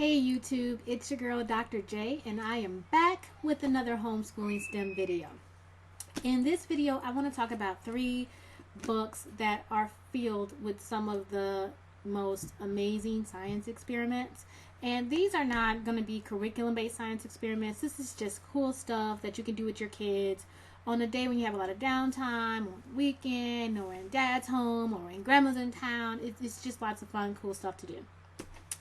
Hey YouTube, it's your girl Dr. J, and I am back with another homeschooling STEM video. In this video, I want to talk about 3 books that are filled with some of the most amazing science experiments. And these are not going to be curriculum-based science experiments. This is just cool stuff that you can do with your kids on a day when you have a lot of downtime, or the weekend, or when dad's home, or when grandma's in town. It's just lots of fun, cool stuff to do.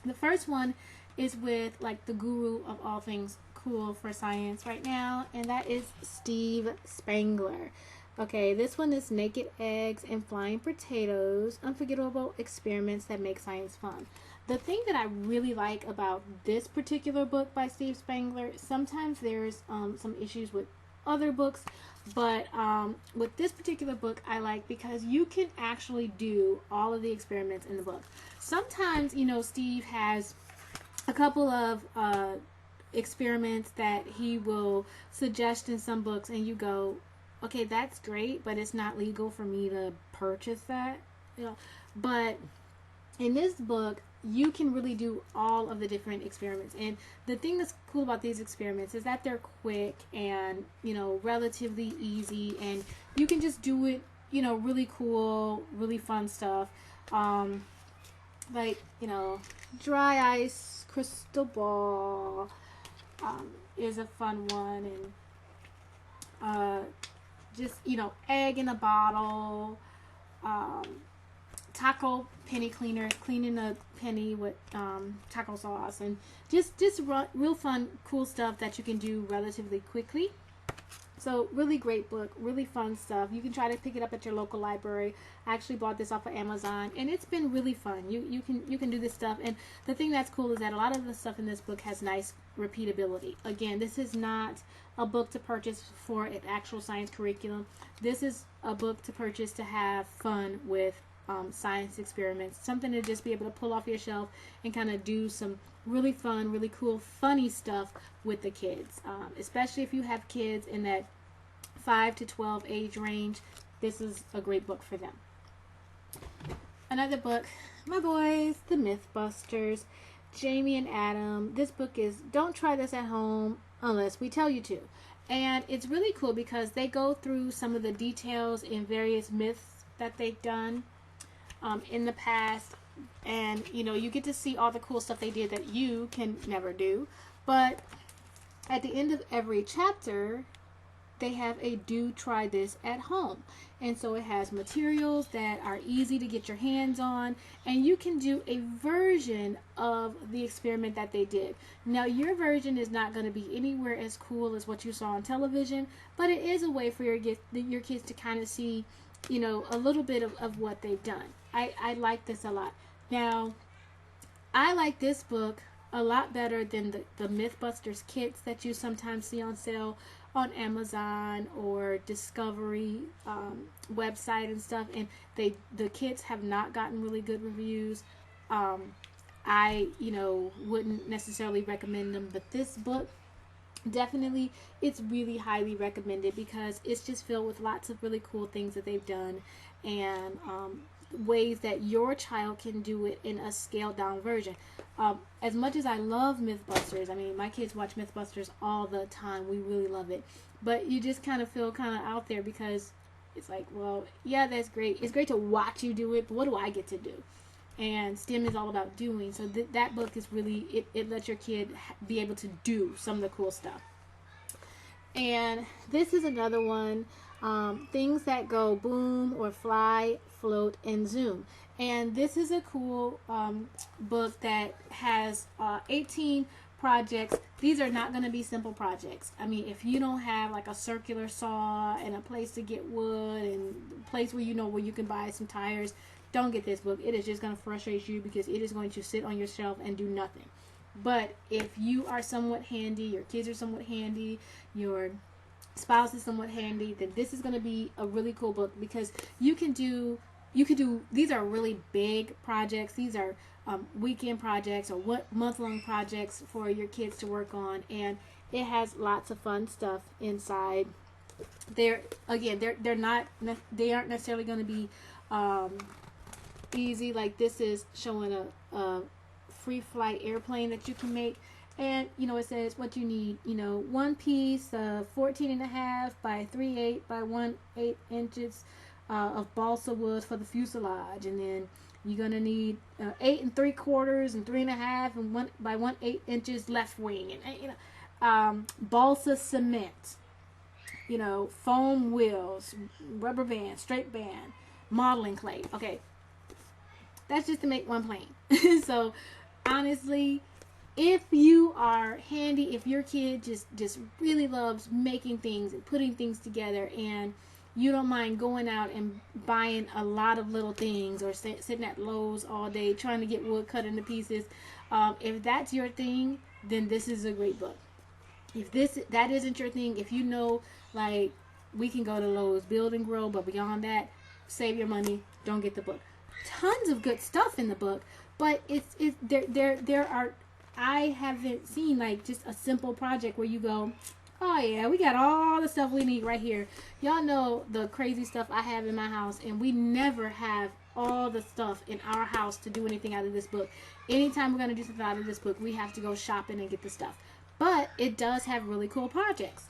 The first one is with like the guru of all things cool for science right now, and that is Steve Spangler. Okay, this one is Naked Eggs and Flying Potatoes, Unforgettable Experiments That Make Science Fun. The thing that I really like about this particular book by Steve Spangler, sometimes there's some issues with other books, but with this particular book I like because you can actually do all of the experiments in the book. Sometimes, you know, Steve has a couple of experiments that he will suggest in some books, and you go, okay, that's great, but it's not legal for me to purchase that, you know. But in this book, you can really do all of the different experiments. And the thing that's cool about these experiments is that they're quick and, you know, relatively easy, and you can just do it, you know, really cool, really fun stuff. Like, you know, dry ice crystal ball is a fun one, and just, you know, egg in a bottle, taco penny cleaner, cleaning a penny with taco sauce, and just real fun, cool stuff that you can do relatively quickly. So really great book, really fun stuff. You can try to pick it up at your local library. I actually bought this off of Amazon, and it's been really fun. You can do this stuff, and the thing that's cool is that a lot of the stuff in this book has nice repeatability. Again, this is not a book to purchase for an actual science curriculum. This is a book to purchase to have fun with science experiments, something to just be able to pull off your shelf and kind of do some really fun, really cool, funny stuff with the kids, especially if you have kids in that 5 to 12 age range. This is a great book for them. Another book, my boys, the Mythbusters, Jamie and Adam. This book is Don't Try This at Home Unless We Tell You to. And it's really cool because they go through some of the details in various myths that they've done in the past, and you know, you get to see all the cool stuff they did that you can never do. But at the end of every chapter, they have a do try this at home, and so it has materials that are easy to get your hands on, and you can do a version of the experiment that they did. Now, your version is not going to be anywhere as cool as what you saw on television, but it is a way for your kids to kind of see, you know, a little bit of what they've done. I like this a lot. Now, I like this book a lot better than the Mythbusters kits that you sometimes see on sale on Amazon or Discovery website and stuff. And the kits have not gotten really good reviews. I, you know, wouldn't necessarily recommend them, but this book, definitely, it's really highly recommended because it's just filled with lots of really cool things that they've done, and ways that your child can do it in a scaled down version. As much as I love Mythbusters, I mean, my kids watch Mythbusters all the time. We really love it, but you just kind of feel kind of out there because it's like, well, yeah, that's great. It's great to watch you do it, but what do I get to do? And STEM is all about doing. So that book is really, it lets your kid be able to do some of the cool stuff. And this is another one, Things That Go Boom or Fly, Float, and Zoom. And this is a cool book that has 18 projects. These are not going to be simple projects. I mean, if you don't have like a circular saw and a place to get wood and a place where you know where you can buy some tires, don't get this book. It is just going to frustrate you because it is going to sit on your shelf and do nothing. But if you are somewhat handy, your kids are somewhat handy, your spouse is somewhat handy, then this is going to be a really cool book because you can do, these are really big projects. These are weekend projects or month-long projects for your kids to work on, and it has lots of fun stuff inside. They aren't necessarily going to be easy. Like this is showing a free flight airplane that you can make. And, you know, it says what you need, you know, one piece of 14.5 by 3/8 by 1/8 inches of balsa wood for the fuselage. And then you're going to need 8 3/4 and 3.5 and 1 by 1/8 inches left wing. And, you know, balsa cement, you know, foam wheels, rubber band, straight band, modeling clay. Okay. That's just to make one plane. So, honestly, if you are handy, if your kid just really loves making things and putting things together, and you don't mind going out and buying a lot of little things, or sitting at Lowe's all day trying to get wood cut into pieces, if that's your thing, then this is a great book. If that isn't your thing, if you know, like, we can go to Lowe's, build and grow, but beyond that, save your money, don't get the book. Tons of good stuff in the book, but there are, I haven't seen like just a simple project where you go, oh yeah, we got all the stuff we need right here. Y'all know the crazy stuff I have in my house, and we never have all the stuff in our house to do anything out of this book. Anytime we're going to do something out of this book, we have to go shopping and get the stuff. But it does have really cool projects.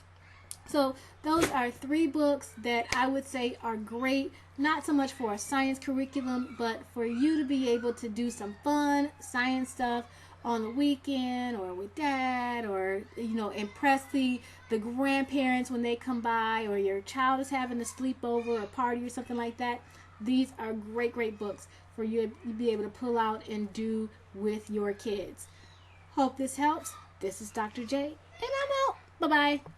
So those are 3 books that I would say are great, not so much for a science curriculum, but for you to be able to do some fun science stuff on the weekend, or with dad, or, you know, impress the grandparents when they come by, or your child is having a sleepover or party or something like that. These are great books for you to be able to pull out and do with your kids. Hope this helps. This is Dr. J, and I'm out. Bye-bye.